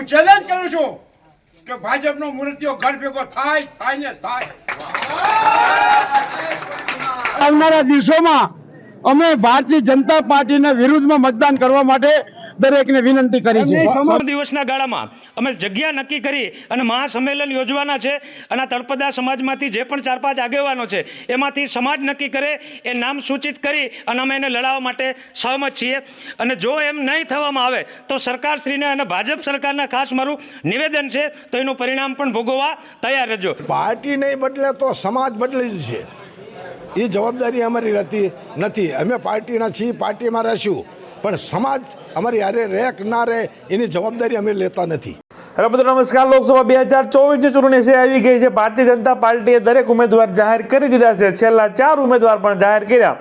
હું ચેલેન્જ કરું છું કે ભાજપનો મૂર્તિઓ ઘર ભેગો થાય ને થાય. આવનારા દિવસોમાં અમે ભારતીય જનતા પાર્ટીના વિરુદ્ધમાં મતદાન કરવા માટે દરેકને વિનંતી કરી છે. દિવસના ગાળામાં અમે જગ્યા નક્કી કરી અને મહાસંમેલન યોજવાના છે અને તળપદા સમાજમાંથી જે પણ 4-5 આગેવાનો છે એમાંથી સમાજ નક્કી કરે એ નામ સૂચિત કરી અને અમે એને લડાવવા માટે સહમત છીએ. અને જો એમ નહીં થવામાં આવે તો સરકારશ્રીને અને ભાજપ સરકારના ખાસ મારું નિવેદન છે તો એનું પરિણામ પણ ભોગવવા તૈયાર રહેજો. પાર્ટી નહીં બદલે તો સમાજ બદલી જ છે. એ જવાબદારી અમારી રહેતી નથી. અમે પાર્ટીના છીએ, પાર્ટીમાં રહીશું, પણ સમાજ અમારી હારે રહે કે ના રહે એની જવાબદારી અમે લેતા નથી. નમસ્કાર. લોકસભા 2024ની ચૂંટણી છે આવી ગઈ છે. ભારતીય જનતા પાર્ટીએ દરેક ઉમેદવાર જાહેર કરી દીધા છે. છેલ્લા 4 ઉમેદવાર પણ જાહેર કર્યા,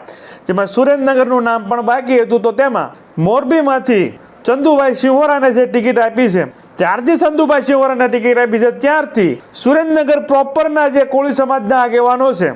જેમાં સુરેન્દ્રનગરનું નામ પણ બાકી હતું. તો તેમાં મોરબીમાંથી ચંદુભાઈ સિંહોરાને જે ટિકિટ આપી છે, જ્યારથી ચંદુભાઈ સિંહોરાને ટિકિટ આપી છે ત્યારથી સુરેન્દ્રનગર પ્રોપરના જે કોળી સમાજના આગેવાનો છે,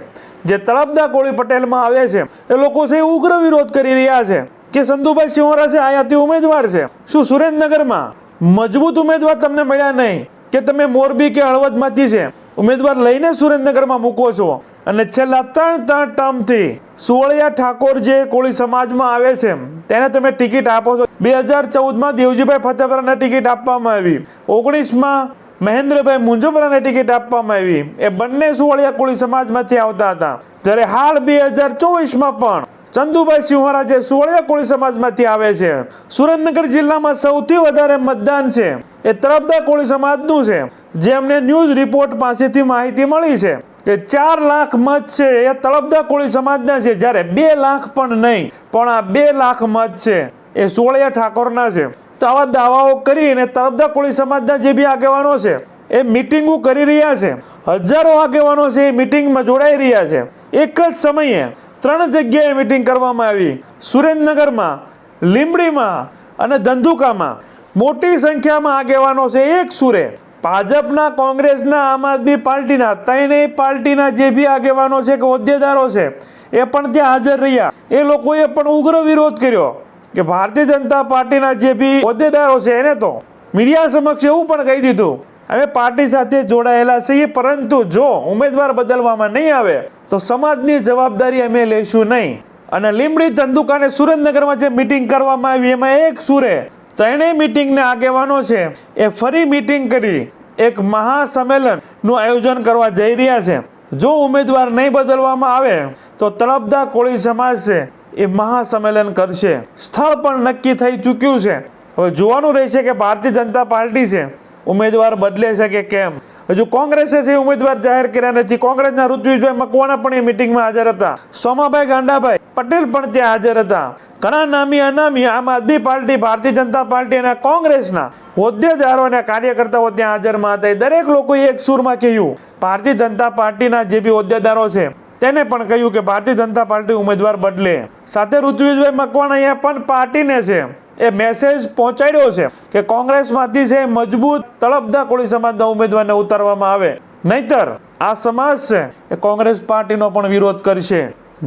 જે તળપદા કોળી પટેલમાં આવે છે, એ લોકો છે ઉગ્ર વિરોધ કરી રહ્યા છે કે ચંદુભાઈ સિંહોરા છે અહીંયાથી ઉમેદવાર છે. શું સુરેન્દ્રનગરમાં મજબૂત ઉમેદવાર તમને મળ્યા નહીં કે તમે મોરબી કે હળવદમાંથી છે ઉમેદવાર લઈને સુરેન્દ્રનગરમાં મૂકો છો? અને છેલ્લા 3 ટર્મથી સુવળિયા ઠાકોર જે કોળી સમાજમાં આવે છે તેને તમે ટિકિટ આપો છો. 2014માં દેવજીભાઈ ફતેપરાને ટિકિટ આપવામાં આવી, 19માં મહેન્દ્રભાઈ મુંજપરાને ટિકિટ આપવામાં આવી. એ બંને સુવળિયા કોળી સમાજમાંથી આવતા હતા. ત્યારે હાલ 2024માં પણ ચંદુભાઈ સિંહોરા જે સુવળિયા કોળી સમાજમાંથી આવે છે. સુરેન્દ્રનગર જિલ્લામાં સૌથી વધારે મતદાન છે એ તળપદા કોળી સમાજનું છે. જે અમને ન્યૂઝ રિપોર્ટ પાસેથી માહિતી મળી છે કે 4 લાખ મત છે એ તળપદા કોળી સમાજના છે, જ્યારે 2 લાખ પણ નહીં પણ આ 2 લાખ મત છે એ સુવળિયા ઠાકોરના છે. તો આવા દાવાઓ કરીને તળપદા કોળી સમાજના જે બી આગેવાનો છે એ મિટિંગો કરી રહ્યા છે. હજારો આગેવાનો છે એ મિટિંગમાં જોડાઈ રહ્યા છે. એક જ સમયે 3 જગ્યાએ મિટિંગ કરવામાં આવી. સુરેન્દ્રનગરમાં, લીંબડીમાં અને ધંધુકામાં મોટી સંખ્યામાં આગેવાનો છે એક સુરે. ભાજપના, કોંગ્રેસના, આમ આદમી પાર્ટીના, ત્રણેય પાર્ટીના જે બી આગેવાનો છે કે હોદ્દેદારો છે એ પણ ત્યાં હાજર રહ્યા. એ લોકોએ પણ ઉગ્ર વિરોધ કર્યો કે ભારતીય જનતા પાર્ટીના જે બી હોદ્દેદારો છે એને તો મીડિયા સમક્ષ એવું પણ કહી દીધું અમે પાર્ટી સાથે જોડાયેલા છીએ, પરંતુ જો ઉમેદવાર બદલવામાં નહીં આવે તો સમાજની જવાબદારી અમે લઈશું નહીં. અને લીંબડી, ધંધુકા અને સુરેન્દ્રનગરમાં જે મિટિંગ કરવામાં આવી એમાં એક સુરે ત્રણેય મિટિંગના આગેવાનો છે એ ફરી મિટિંગ કરી એક મહાસંમેલનનું આયોજન કરવા જઈ રહ્યા છે. જો ઉમેદવાર નહીં બદલવામાં આવે તો તળપદા કોળી સમાજ છે એ મહાસંમેલન કરશે. સ્થળ પણ નક્કી થઈ ચૂક્યું છે. હવે જોવાનું રહેશે કે ભારતીય જનતા પાર્ટી છે ઉમેદવાર બદલે છે કે કેમ. હજુ કોંગ્રેસે છે ઉમેદવાર જાહેર કર્યા નથી. કોંગ્રેસના ઋત્વિજભાઈ મકવાણા પણ એ મિટિંગમાં હાજર હતા. સોમાભાઈ ગાંડાભાઈ પટેલ પણ ત્યાં હાજર હતા. ઘણા નામી અનામી આમ આદમી પાર્ટી, ભારતીય જનતા પાર્ટી અને કોંગ્રેસના હોદ્દેદારો અને કાર્યકર્તાઓ ત્યાં હાજરમાં હતા. દરેક લોકોએ એક સૂરમાં કહ્યું, ભારતીય જનતા પાર્ટીના જે બી હોદ્દેદારો છે તેને પણ કહ્યું કે ભારતીય જનતા પાર્ટી ઉમેદવાર બદલે. સાથે ઋત્વિજભાઈ મકવાણાએ પણ પાર્ટીને છે એ મેસેજ પહોંચાડ્યો છે કે કોંગ્રેસમાંથી છે મજબૂત તળપદા કોળી સમાજના ઉમેદવારને ઉતારવામાં આવે, નહીતર આ સમાજ છે એ કોંગ્રેસ પાર્ટીનો પણ વિરોધ કરશે.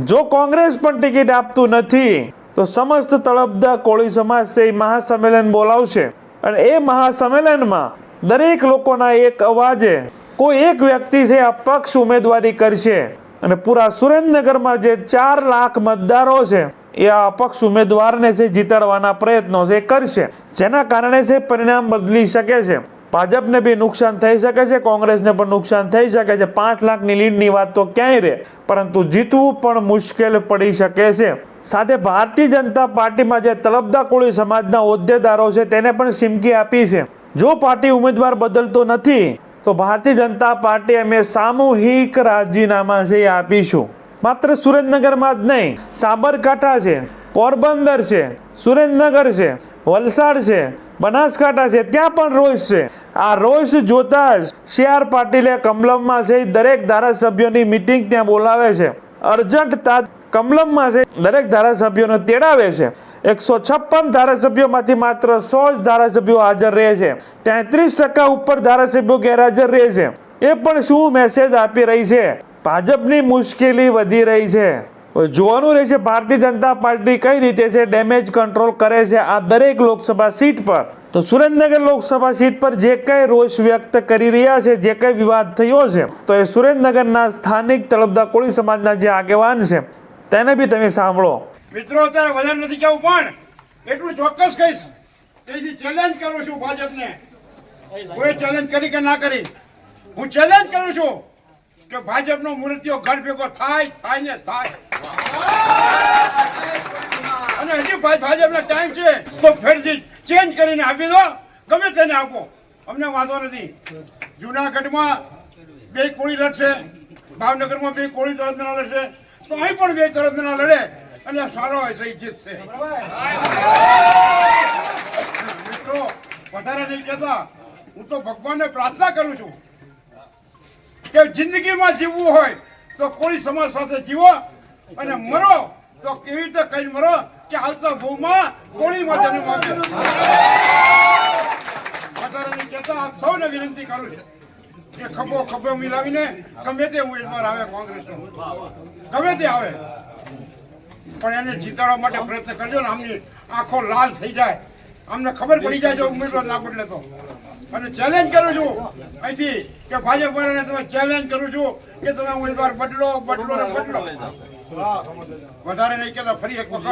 જો કોંગ્રેસ પણ ટિકિટ આપતું નથી તો સમસ્ત તળપદા કોળી સમાજ છે એ મહાસંમેલન બોલાવશે અને એ મહાસંમેલનમાં દરેક લોકોના એક અવાજે કોઈ એક વ્યક્તિ છે અપક્ષ ઉમેદવારી કરશે અને પૂરા સુરેન્દ્રનગરમાં જે 4 લાખ મતદારો છે એ આ અપક્ષ ઉમેદવારને છે જીતાડવાના પ્રયત્નો છે કરશે. જેના કારણે છે પરિણામ બદલી શકે છે. ભાજપને બી નુકસાન થઈ શકે છે, કોંગ્રેસને પણ નુકસાન થઈ શકે છે. 5 લાખની લીડની વાત તો ક્યાંય રહે, પરંતુ જીતવું પણ મુશ્કેલ પડી શકે છે. સાથે ભારતીય જનતા પાર્ટીમાં જે તળપદા કોળી સમાજના હોદ્દેદારો છે તેને પણ ચીમકી આપી છે, જો પાર્ટી ઉમેદવાર બદલતો નથી તો ભારતીય જનતા પાર્ટી અમે સામૂહિક રાજીનામા છે આપીશું. માત્ર સુરેન્દ્રનગરમાં જ નહીં, સાબરકાંઠા છે, પોરબંદર છે, સુરેન્દ્રનગર છે, વલસાડ છે, બનાસકાંઠા છે, ત્યાં પણ રોષ છે. આ રોષ જોતા જ CR પાટીલે કમલમમાં છે દરેક ધારાસભ્યોની મિટિંગ ત્યાં બોલાવે છે. અર્જન્ટ કમલમમાં છે દરેક ધારાસભ્યોને તેડાવે છે. 156 ધારાસભ્યોમાંથી માત્ર 100 જ ધારાસભ્યો હાજર રહે છે. 33% ઉપર ધારાસભ્યો ગેરહાજર રહે છે. એ પણ શું મેસેજ આપી રહી છે? ભાજપની મુશ્કેલી વધી રહી છે. જોવાનું રહેશે ભારતીય જનતા પાર્ટી કઈ રીતે છે ડેમેજ કંટ્રોલ કરે છે આ દરેક લોકસભા સીટ પર. તો સુરેન્દ્રનગર લોકસભા સીટ પર જે કંઈ રોષ વ્યક્ત કરી રહ્યા છે, જે કંઈ વિવાદ થયો છે, તો એ સુરેન્દ્રનગરના સ્થાનિક તળપદા કોળી સમાજના જે આગેવાન છે તેને બી તમે સાંભળો. મિત્રો અત્યારે વધારે નથી કહેવું, પણ એટલું ચોક્કસ કહીશ, તેથી ચેલેન્જ કરું છું ભાજપને. કોઈ ચેલેન્જ કરી કે ના કરી, હું ચેલેન્જ કરું છું કે ભાજપનો મૂર્તિઓ ઘર ભેગો થાય ને થાય. અને હજી ભાજપનો ટાઈમ છે તો ફેરથી ચેન્જ કરીને આપી દો, ગમે તેને આપો, અમને વાંધો નથી. જુનાગઢમાં 2 કોળી લડશે, ભાવનગરમાં 2 કોળી તરફના લડશે, તો અહીં પણ 2 તરફના લડે અને સારો હશે જીતશે. મિત્રો વધારે નહીં કહેતા, હું તો ભગવાનને પ્રાર્થના કરું છું કે જિંદગીમાં જીવવું હોય તો કોળી સમાજ સાથે જીવો, અને મરો તો કેવી રીતે કઈ મરો કે હાલતા ભૂમાં કોળીમાં જન્મ આપ્યો. વધારે નહીં કહેતા આપ સૌને વિનંતી કરું છું કે ખભો મિલાવીને ગમે તે ઉમેદવાર આવે કોંગ્રેસનો, ગમે તે આવે, પણ એને જીતાડવા માટે પ્રયત્ન કરજો ને આમની આંખો લાલ થઈ જાય, અમને ખબર પડી જાય જો ઉમેદવાર ના બદલે તો. અને ચેલેન્જ કરું છું અહીંથી કે ભાજપ વાળાને તમે ચેલેન્જ કરું છું કે તમે ઉમેદવાર બદલો. વધારે નહીં કહેતા, ફરી એક વખત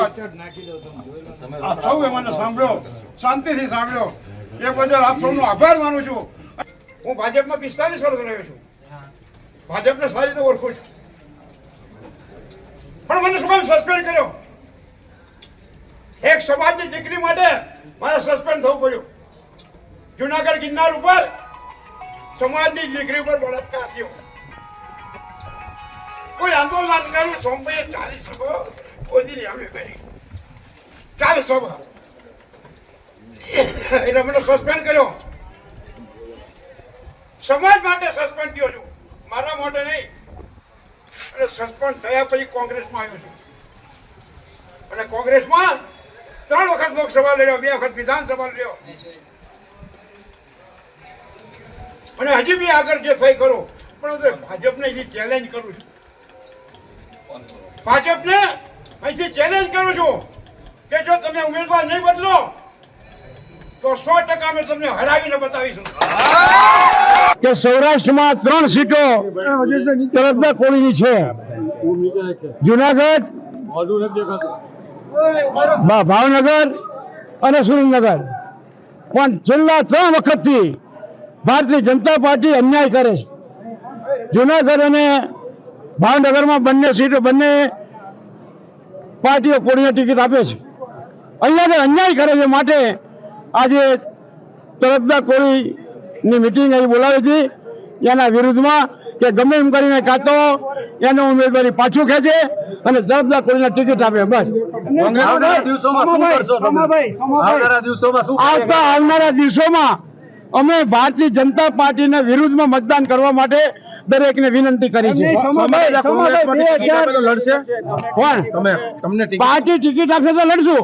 આપ સૌએ મને સાંભળ્યો, શાંતિથી સાંભળ્યો, એ બદલ આપ સૌનો આભાર માનું છું. હું ભાજપમાં 45 વર્ષ રહ્યો છું, ભાજપને સારી રીતે ઓળખું છું, પણ મને શું કામ સસ્પેન્ડ કર્યો? એક સમાજની દીકરી માટે મારે સસ્પેન્ડ થવું પડ્યું. જુનાગઢ ગિરનાર ઉપર સમાજની દીકરી ઉપર બળાત્કાર થયો. કોઈ આંદોલન કર્યું, સોમભાઈએ 40 સભા કોઈ અમે કરી, 40 સભા, એટલે મને સસ્પેન્ડ કર્યો. સમાજ માટે સસ્પેન્ડ થયો છું, મારા માટે નહીં. અને સસ્પેન્ડ થયા પછી કોંગ્રેસમાં આવ્યો છું, અને કોંગ્રેસમાં 3 વખત લોકસભા લડ્યો, 2 વખત વિધાનસભા લડ્યો, અને હજી બી આગળ જે થઈ કરું. પણ ભાજપને અહીંથી ચેલેન્જ કરું છું, ભાજપને અહીંથી ચેલેન્જ કરું છું કે જો તમે ઉમેદવાર નહીં બદલો તો 100% અમે તમને હરાવીને બતાવીશું. કે સૌરાષ્ટ્રમાં 3 સીટો તળપદા કોળીની છે, જુનાગઢ, ભાવનગર અને સુરેન્દ્રનગર. પણ છેલ્લા 3 વખતથી ભારતીય જનતા પાર્ટી અન્યાય કરે છે. જુનાગઢ અને ભાવનગરમાં બંને સીટો, બંને પાર્ટીઓ કોળીને ટિકિટ આપે છે. અહીંયા અન્યાય કરે છે, માટે આજે તળપદા કોળીની મિટિંગ અહીં બોલાવી હતી એના વિરુદ્ધમાં કે ગમે એમ કરીને કાં તો એનો ઉમેદવારી પાછું ખેંચે અને તળપદા કોળીને ટિકિટ આપે. બસ આવનારા દિવસોમાં અમે ભારતીય જનતા પાર્ટીના વિરુદ્ધમાં મતદાન કરવા માટે દરેકને વિનંતી કરી છે. પાર્ટી ટિકિટ આપે તો લડશું,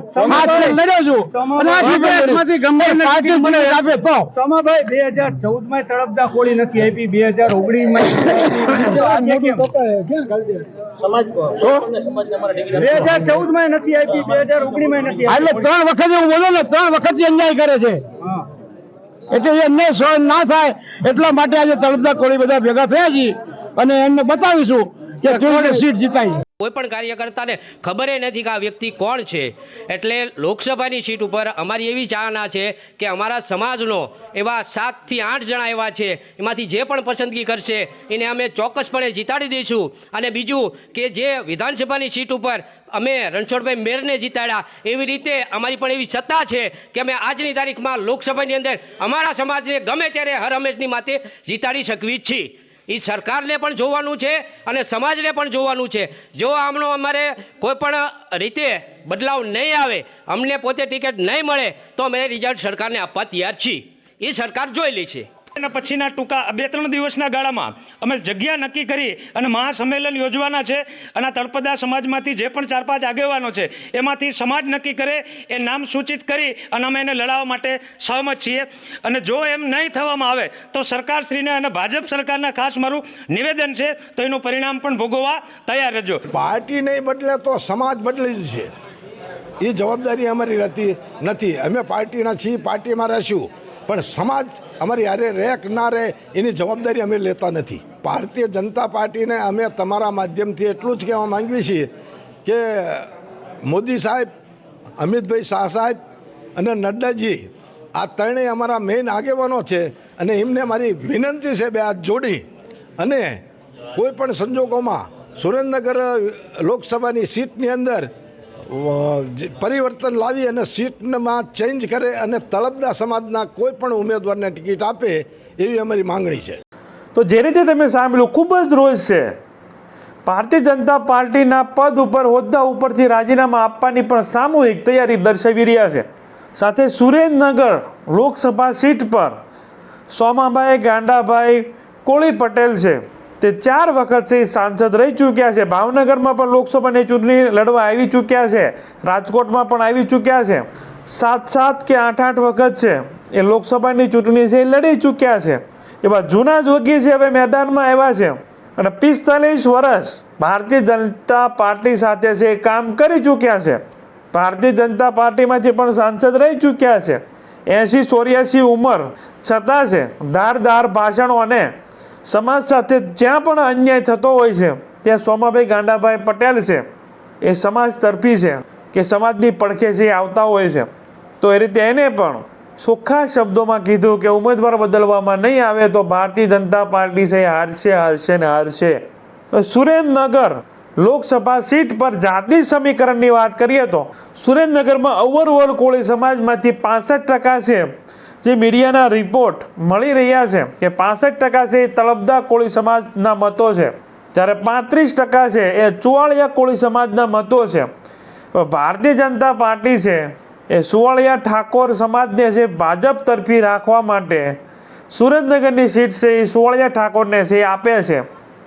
લડ્યો છું, અને આ ટિકિટમાંથી ગમે પાર્ટી ટિકિટ આપે તો. સોમાભાઈ 2014 માં તળપદા કોળી નથી આપી, 2019 માં 2014 માં નથી આપી, 2019 માં નથી આપી. એટલે 3 વખત હું બોલો ને, 3 વખત અન્યાય કરે છે. એટલે એ અન્યાય સહન ના થાય એટલા માટે આજે તળપદા કોળી બધા ભેગા થયા છીએ અને એમને બતાવીશું કે કેવી સીટ જીતાય. કોઈ પણ કાર્યકર્તાને ખબર નથી કે આ વ્યક્તિ કોણ છે. એટલે લોકસભાની સીટ ઉપર અમારી એવી ચાહના છે કે અમારા સમાજનો એવા 7 થી 8 જણા એવા છે, એમાંથી જે પણ પસંદગી કરશે એને અમે ચોક્કસપણે જીતાડી દઈશું. અને બીજું કે જે વિધાનસભાની સીટ ઉપર અમે રણછોડભાઈ મેરને જીતાડ્યા, એવી રીતે અમારી પણ એવી સત્તા છે કે અમે આજની તારીખમાં લોકસભાની અંદર અમારા સમાજને ગમે ત્યારે હર હંમેશની માટે જીતાડી શકવી જ છીએ. એ સરકારને પણ જોવાનું છે અને સમાજને પણ જોવાનું છે. જો આમનો અમારે કોઈ પણ રીતે બદલાવ નહીં આવે, અમને પોતે ટિકિટ નહીં મળે, તો અમે રિઝલ્ટ સરકારને આપવા તૈયાર છીએ. એ સરકાર જોઈ લે છે. એના પછીના ટૂંકા 2-3 દિવસના ગાળામાં અમે જગ્યા નક્કી કરી અને મહાસંમેલન યોજવાના છે અને આ તળપદા સમાજમાંથી જે પણ 4-5 આગેવાનો છે એમાંથી સમાજ નક્કી કરે એ નામ સૂચિત કરી અને અમે એને લડાવવા માટે સહમત છીએ અને જો એમ નહીં થવામાં આવે તો સરકારશ્રીને અને ભાજપ સરકારના ખાસ મારું નિવેદન છે તો એનું પરિણામ પણ ભોગવવા તૈયાર રહેજો. પાર્ટી નહીં બદલે તો સમાજ બદલી જશે. એ જવાબદારી અમારી રહેતી નથી. અમે પાર્ટીના છીએ, પાર્ટીમાં રહીશું, પણ સમાજ અમારી હારે રહે કે ના રહે એની જવાબદારી અમે લેતા નથી. ભારતીય જનતા પાર્ટીને અમે તમારા માધ્યમથી એટલું જ કહેવા માંગીએ છીએ કે મોદી સાહેબ, અમિતભાઈ શાહ સાહેબ અને નડ્ડાજી આ ત્રણેય અમારા મેઇન આગેવાનો છે અને એમને મારી વિનંતી છે બે હાથ જોડી અને કોઈ પણ સંજોગોમાં સુરેન્દ્રનગર લોકસભાની સીટની અંદર પરિવર્તન લાવી અને સીટમાં ચેન્જ કરે અને તળપદા સમાજના કોઈ પણ ઉમેદવારને ટિકિટ આપે એવી અમારી માંગણી છે. તો જે રીતે તમે સાંભળ્યું, ખૂબ જ રોષ છે. ભારતીય જનતા પાર્ટીના પદ ઉપર, હોદ્દા ઉપરથી રાજીનામા આપવાની પણ સામૂહિક તૈયારી દર્શાવી રહ્યા છે. સાથે સુરેન્દ્રનગર લોકસભા સીટ પર સોમાભાઈ ગાંડાભાઈ કોળી પટેલ છે, તે 4 વખત છે સાંસદ રહી ચૂક્યા છે. ભાવનગરમાં પણ લોકસભાની ચૂંટણી લડવા આવી ચૂક્યા છે, રાજકોટમાં પણ આવી ચૂક્યા છે. 7 કે 8 વખત છે એ લોકસભાની ચૂંટણી છે એ લડી ચૂક્યા છે. એવા જૂના જોગી છે, હવે મેદાનમાં આવ્યા છે અને 45 વર્ષ ભારતીય જનતા પાર્ટી સાથે છે કામ કરી ચૂક્યા છે. ભારતીય જનતા પાર્ટીમાંથી પણ સાંસદ રહી ચૂક્યા છે. 80-84 ઉંમર છતાં છે ધારદાર ભાષણો અને સમાજ સાથે જ્યાં પણ અન્યાય થતો હોય છે ત્યાં સોમાભાઈ ગાંડાભાઈ પટેલ છે એ સમાજ તરફી છે કે સમાજની પડખે છે એ આવતા હોય છે. તો એ રીતે એને પણ ચોખ્ખા શબ્દોમાં કીધું કે ઉમેદવાર બદલવામાં નહીં આવે તો ભારતીય જનતા પાર્ટી છે હારશે ને હારશે. સુરેન્દ્રનગર લોકસભા સીટ પર જાતિ સમીકરણની વાત કરીએ તો સુરેન્દ્રનગરમાં ઓવરઓલ કોળી સમાજમાંથી 65% છે જે મીડિયાના રિપોર્ટ મળી રહ્યા છે કે 65% છે એ તળપદા કોળી સમાજના મતો છે, જ્યારે 35% છે એ સુવાળિયા કોળી સમાજના મતો છે. ભારતીય જનતા પાર્ટી છે એ સુવાળિયા ઠાકોર સમાજને છે ભાજપ તરફી રાખવા માટે સુરેન્દ્રનગરની સીટ છે એ સુવાળિયા ઠાકોરને છે એ આપે છે.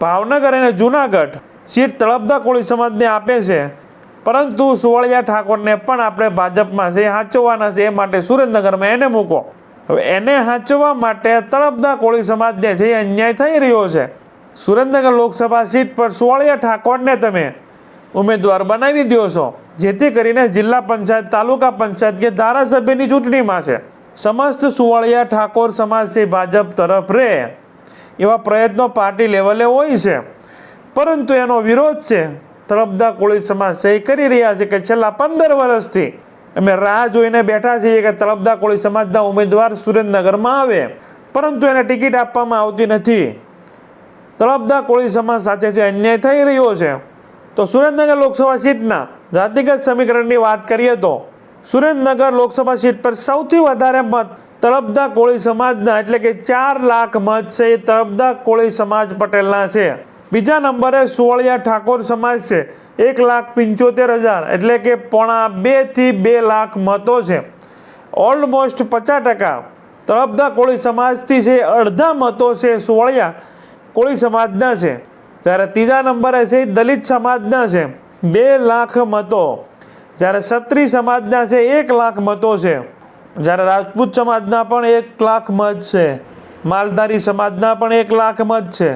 ભાવનગર અને જૂનાગઢ સીટ તળપદા કોળી સમાજને આપે છે, પરંતુ સુવાળિયા ઠાકોરને પણ આપણે ભાજપમાં છે હાંચવવાના છે, એ માટે સુરેન્દ્રનગરમાં એને મૂકો. હવે એને હાંચવા માટે તળપદા કોળી સમાજને છે એ અન્યાય થઈ રહ્યો છે. સુરેન્દ્રનગર લોકસભા સીટ પર સુવાળિયા ઠાકોરને તમે ઉમેદવાર બનાવી દો છો, જેથી કરીને જિલ્લા પંચાયત, તાલુકા પંચાયત કે ધારાસભ્યની ચૂંટણીમાં છે સમસ્ત સુવાળિયા ઠાકોર સમાજ છે ભાજપ તરફ રહે એવા પ્રયત્નો પાર્ટી લેવલે હોય છે, પરંતુ એનો વિરોધ છે તળપદા કોળી સમાજ છે એ કરી રહ્યા છે કે છેલ્લા 15 વર્ષથી અમે રાહ જોઈને બેઠા છીએ કે તળપદા કોળી સમાજના ઉમેદવાર સુરેન્દ્રનગરમાં આવે, પરંતુ એને ટિકિટ આપવામાં આવતી નથી. તળપદા કોળી સમાજ સાથે જે અન્યાય થઈ રહ્યો છે. તો સુરેન્દ્રનગર લોકસભા સીટના જાતિગત સમીકરણની વાત કરીએ તો સુરેન્દ્રનગર લોકસભા સીટ પર સૌથી વધારે મત તળપદા કોળી સમાજના એટલે કે 4 લાખ મત છે એ તળપદા કોળી સમાજ પટેલના છે. બીજા નંબરે સુવાળિયા ઠાકોર સમાજ છે, 1,75,000 એટલે કે 1.5 થી 2 લાખ મતો છે. ઓલમોસ્ટ 50% તળપદા કોળી સમાજથી છે અડધા મતો છે સુવાળિયા કોળી સમાજના છે. જ્યારે ત્રીજા નંબરે છે દલિત સમાજના છે 2 લાખ મતો, જ્યારે ક્ષત્રિય સમાજના છે 1 લાખ મતો છે, જ્યારે રાજપૂત સમાજના પણ 1 લાખ મત છે, માલધારી સમાજના પણ 1 લાખ મત છે,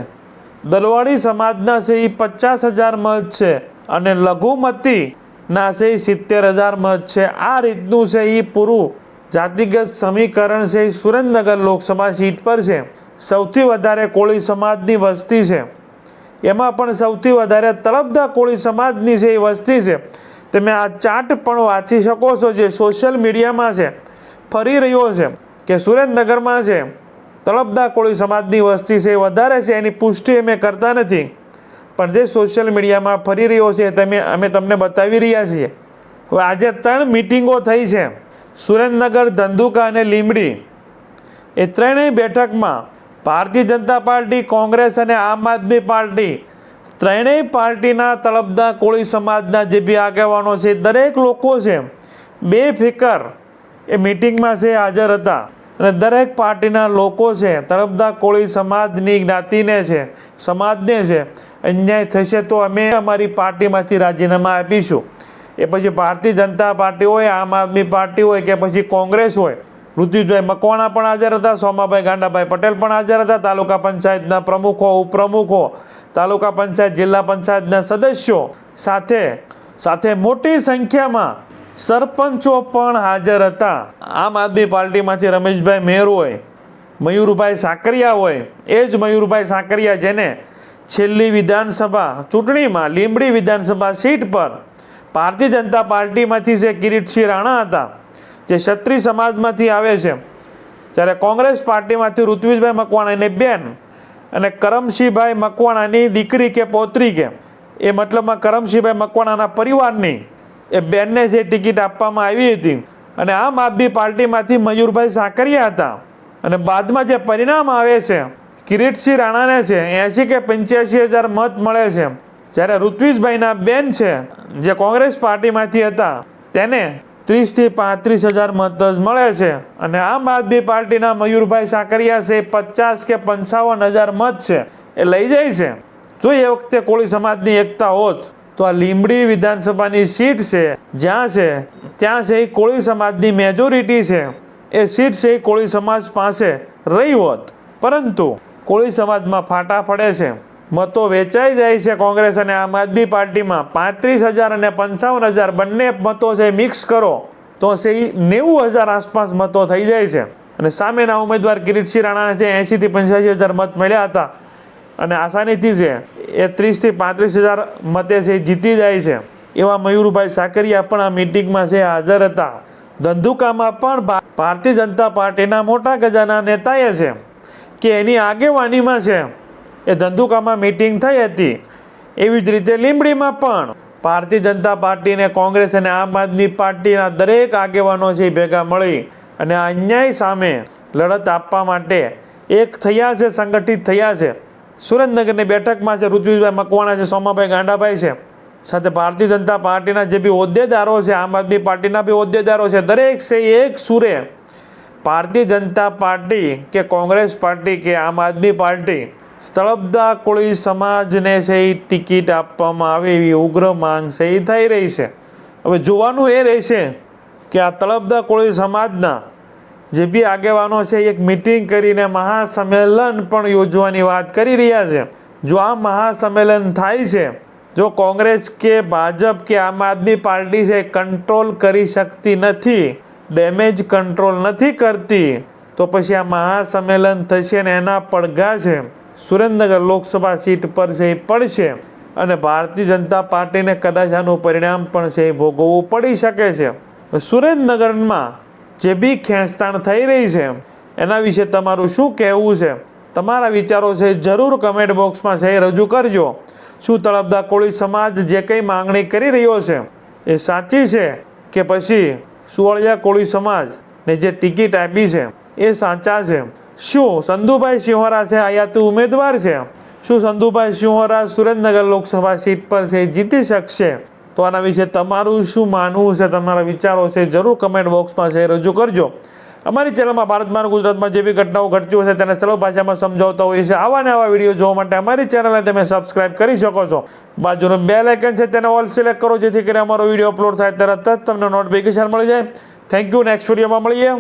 દલવાડી સમાજના છે એ 50,000 મત છે અને લઘુમતીના છે એ 70,000 મત છે. આ રીતનું છે એ પૂરું જાતિગત સમીકરણ છે એ સુરેન્દ્રનગર લોકસભા સીટ પર છે. સૌથી વધારે કોળી સમાજની વસ્તી છે, એમાં પણ સૌથી વધારે તળપદા કોળી સમાજની છે એ વસ્તી છે. તમે આ ચાર્ટ પણ વાંચી શકો છો જે સોશિયલ મીડિયામાં છે ફરી રહ્યો છે કે સુરેન્દ્રનગરમાં છે તળપદા કોળી સમાજની વસ્તી છે વધારે છે. એની પુષ્ટિ અમે કરતા નથી, પણ જે સોશિયલ મીડિયામાં ફરી રહ્યો છે અમે તમને બતાવી રહ્યા છીએ. હવે આજે 3 મિટિંગો થઈ છે સુરેન્દ્રનગર, ધંધુકા અને લીંબડી. એ ત્રણેય બેઠકમાં ભારતીય જનતા પાર્ટી, કોંગ્રેસ અને આમ આદમી પાર્ટી ત્રણેય પાર્ટીના તળપદા કોળી સમાજના જે બી આગેવાનો છે દરેક લોકો છે બેફિકર એ મિટિંગમાં છે હાજર હતા અને દરેક પાર્ટીના લોકો છે તળપદા કોળી સમાજની જ્ઞાતિને છે, સમાજને છે અન્યાય થશે તો અમે અમારી પાર્ટીમાંથી રાજીનામા આપીશું. એ પછી ભારતીય જનતા પાર્ટી હોય, આમ આદમી પાર્ટી હોય કે પછી કોંગ્રેસ હોય. ઋત્વિજભાઈ મકવાણા પણ હાજર હતા, સોમાભાઈ ગાંડાભાઈ પટેલ પણ હાજર હતા, તાલુકા પંચાયતના પ્રમુખો, ઉપપ્રમુખો, તાલુકા પંચાયત, જિલ્લા પંચાયતના સદસ્યો સાથે મોટી સંખ્યામાં સરપંચો પણ હાજર હતા. આમ આદમી પાર્ટીમાંથી રમેશભાઈ મેર હોય, મયુરભાઈ સાકરિયા હોય, એ જ મયુરભાઈ સાકરિયા જેને છેલ્લી વિધાનસભા ચૂંટણીમાં લીંબડી વિધાનસભા સીટ પર ભારતીય જનતા પાર્ટીમાંથી જે કિરીટસિંહ રાણા હતા, જે ક્ષત્રિય સમાજમાંથી આવે છે, જ્યારે કોંગ્રેસ પાર્ટીમાંથી ઋત્વિજભાઈ મકવાણાની બેન અને કરમસિંહભાઈ મકવાણાની દીકરી કે પૌત્રી કે એ મતલબમાં કરમસિંહભાઈ મકવાણાના પરિવારની એ બેનને જે ટિકિટ આપવામાં આવી હતી. અને આમ આદમી પાર્ટીમાંથી મયુરભાઈ સાકરિયા હતા. અને બાદમાં જે પરિણામ આવે છે, કિરીટસિંહ રાણાને છે 80 કે 85,000 મત મળે છે, જ્યારે ઋત્વિજભાઈના બેન છે જે કોંગ્રેસ પાર્ટીમાંથી હતા તેને 30 થી 35,000 મત જ મળે છે. અને આમ આદમી પાર્ટીના મયુરભાઈ સાકરિયા છે 50 કે 55,000 મત છે એ લઈ જાય છે. જો એ વખતે કોળી સમાજની એકતા હોત તો આ લીંબડી વિધાનસભાની સીટ છે ત્યાં છે એ કોળી સમાજની મેજોરિટી છે, એ સીટ છે એ કોળી સમાજ પાસે રહી હોત. પરંતુ કોળી સમાજમાં ફાટા પડે છે, મતો વેચાઈ જાય છે કોંગ્રેસ અને આમ આદમી પાર્ટીમાં. 35,000 અને 55,000 બંને મતો છે મિક્સ કરો તો છે 90,000 આસપાસ મતો થઈ જાય છે. અને સામેના ઉમેદવાર કિરીટસિંહ રાણાને છે 80 થી 85,000 મત મળ્યા હતા અને આસાનીથી છે એ 30 થી 35,000 મતે છે જીતી જાય છે. એવા મયુરભાઈ સાકરિયા પણ આ મિટિંગમાં છે હાજર હતા. ધંધુકામાં પણ ભારતીય જનતા પાર્ટીના મોટા ગજાના નેતાએ છે કે એની આગેવાનીમાં છે એ ધંધુકામાં મિટિંગ થઈ હતી. એવી જ રીતે લીંબડીમાં પણ ભારતીય જનતા પાર્ટીને કોંગ્રેસ અને આમ આદમી પાર્ટીના દરેક આગેવાનો છે ભેગા મળી અને આ અન્યાય સામે લડત આપવા માટે એક થયા છે, સંગઠિત થયા છે. સુરેન્દ્રનગરની બેઠકમાં છે ઋત્વિજભાઈ મકવાણા છે, સોમાભાઈ ગાંડાભાઈ છે, સાથે ભારતીય જનતા પાર્ટીના જે બી હોદ્દેદારો છે, આમ આદમી પાર્ટીના બી હોદ્દેદારો છે, દરેક છે એક સુરે ભારતીય જનતા પાર્ટી કે કોંગ્રેસ પાર્ટી કે આમ આદમી પાર્ટી તળપદા કોળી સમાજને છે એ ટિકિટ આપવામાં આવે એવી ઉગ્ર માંગ છે એ થઈ રહી છે. હવે જોવાનું એ રહેશે કે આ તળપદા કોળી સમાજના જે બી આગેવાનો છે એક મિટિંગ કરીને મહાસંમેલન પણ યોજવાની વાત કરી રહ્યા છે. જો આ મહાસંમેલન થાય છે, જો કોંગ્રેસ કે ભાજપ કે આમ આદમી પાર્ટી છે કંટ્રોલ કરી શકતી નથી, ડેમેજ કંટ્રોલ નથી કરતી, તો પછી આ મહાસંમેલન થશે ને એના પડઘા છે સુરેન્દ્રનગર લોકસભા સીટ પર છે એ પડશે અને ભારતીય જનતા પાર્ટીને કદાચ આનું પરિણામ પણ છે એ ભોગવવું પડી શકે છે. સુરેન્દ્રનગરમાં જે બી ખેંચતાણ થઈ રહી છે એના વિશે તમારું શું કહેવું છે? તમારા વિચારો છે જરૂર કમેન્ટ બોક્સમાં છે રજૂ કરજો. શું તળપદા કોળી સમાજ જે કંઈ માંગણી કરી રહ્યો છે એ સાચી છે કે પછી સુવાળિયા કોળી સમાજને જે ટિકિટ આપી છે એ સાચા છે? શું સંધુભાઈ સિંહોરા છે આયાતી ઉમેદવાર છે? શું સંધુભાઈ સિંહોરા સુરેન્દ્રનગર લોકસભા સીટ પર છે જીતી શકશે? તો આના વિશે તમારું શું માનવું છે, તમારા વિચારો છે જરૂર કમેન્ટ બોક્સમાં છે રજૂ કરજો. અમારી ચેનલમાં ભારતમાં ગુજરાતમાં જે બી ઘટનાઓ ઘટતી હશે તેને સરળ ભાષામાં સમજાવતા હોય છે. આવા ને આવા વિડીયો જોવા માટે અમારી ચેનલને તમે સબસ્ક્રાઇબ કરી શકો છો. બાજુનું બેલ આઇકન છે તેને ઓલ સિલેક્ટ કરો જેથી કરીને અમારો વિડીયો અપલોડ થાય તરત જ તમને નોટિફિકેશન મળી જાય. Thank you. નેક્સ્ટ વિડીયોમાં મળીએ.